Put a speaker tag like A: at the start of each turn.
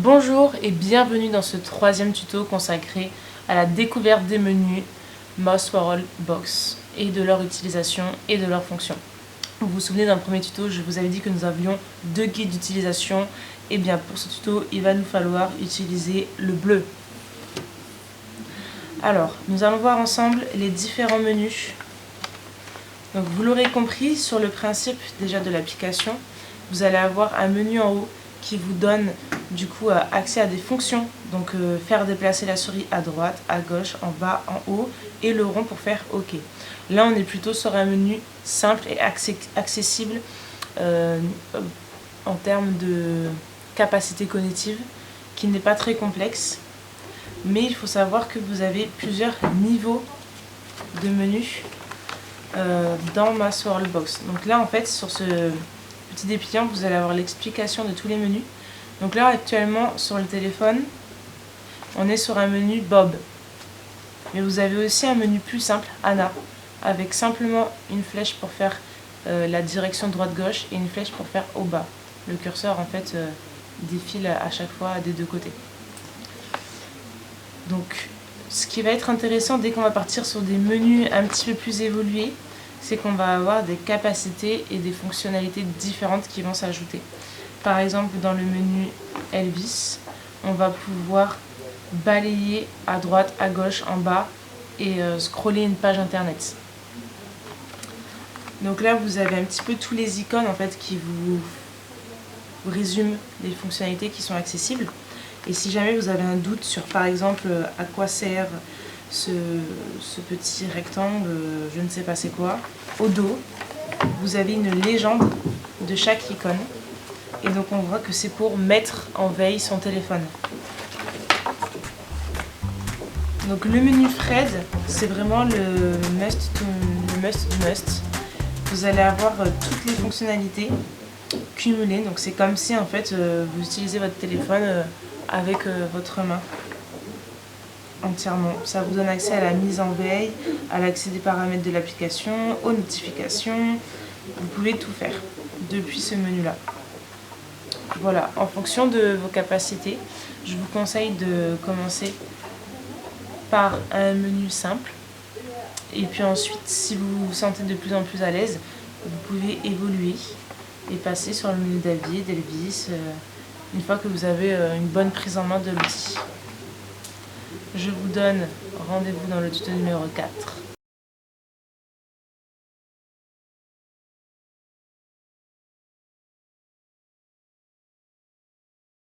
A: Bonjour et bienvenue dans ce troisième tuto consacré à la découverte des menus MouseForAll-Box et de leur utilisation et de leurs fonctions. Vous vous souvenez d'un premier tuto, je vous avais dit que nous avions deux guides d'utilisation. Et bien pour ce tuto, il va nous falloir utiliser le bleu. Alors, nous allons voir ensemble les différents menus. Donc vous l'aurez compris, sur le principe déjà de l'application, vous allez avoir un menu en haut qui vous donne du coup accès à des fonctions, donc faire déplacer la souris à droite, à gauche, en bas, en haut et le rond pour faire OK. Là on est plutôt sur un menu simple et accessible en termes de capacité cognitive, qui n'est pas très complexe, mais il faut savoir que vous avez plusieurs niveaux de menus dans MouseForAll-Box. Donc là en fait sur ce petit dépliant vous allez avoir l'explication de tous les menus. Donc là actuellement sur le téléphone on est sur un menu Bob, mais vous avez aussi un menu plus simple, Anna, avec simplement une flèche pour faire la direction droite-gauche et une flèche pour faire au bas. Le curseur en fait défile à chaque fois des deux côtés. Donc ce qui va être intéressant dès qu'on va partir sur des menus un petit peu plus évolués, c'est qu'on va avoir des capacités et des fonctionnalités différentes qui vont s'ajouter. Par exemple, dans le menu Elvis, on va pouvoir balayer à droite, à gauche, en bas et scroller une page internet. Donc là, vous avez un petit peu tous les icônes en fait qui vous résument les fonctionnalités qui sont accessibles. Et si jamais vous avez un doute sur, par exemple, à quoi sert ce petit rectangle, je ne sais pas c'est quoi, au dos, vous avez une légende de chaque icône. Et donc on voit que c'est pour mettre en veille son téléphone. Donc le menu Fred, c'est vraiment le must du must. Vous allez avoir toutes les fonctionnalités cumulées. Donc c'est comme si en fait vous utilisez votre téléphone avec votre main entièrement. Ça vous donne accès à la mise en veille, à l'accès des paramètres de l'application, aux notifications. Vous pouvez tout faire depuis ce menu-là. Voilà, en fonction de vos capacités, je vous conseille de commencer par un menu simple. Et puis ensuite, si vous vous sentez de plus en plus à l'aise, vous pouvez évoluer et passer sur le menu d'Elvis, une fois que vous avez une bonne prise en main de l'outil. Je vous donne rendez-vous dans le tuto numéro 4.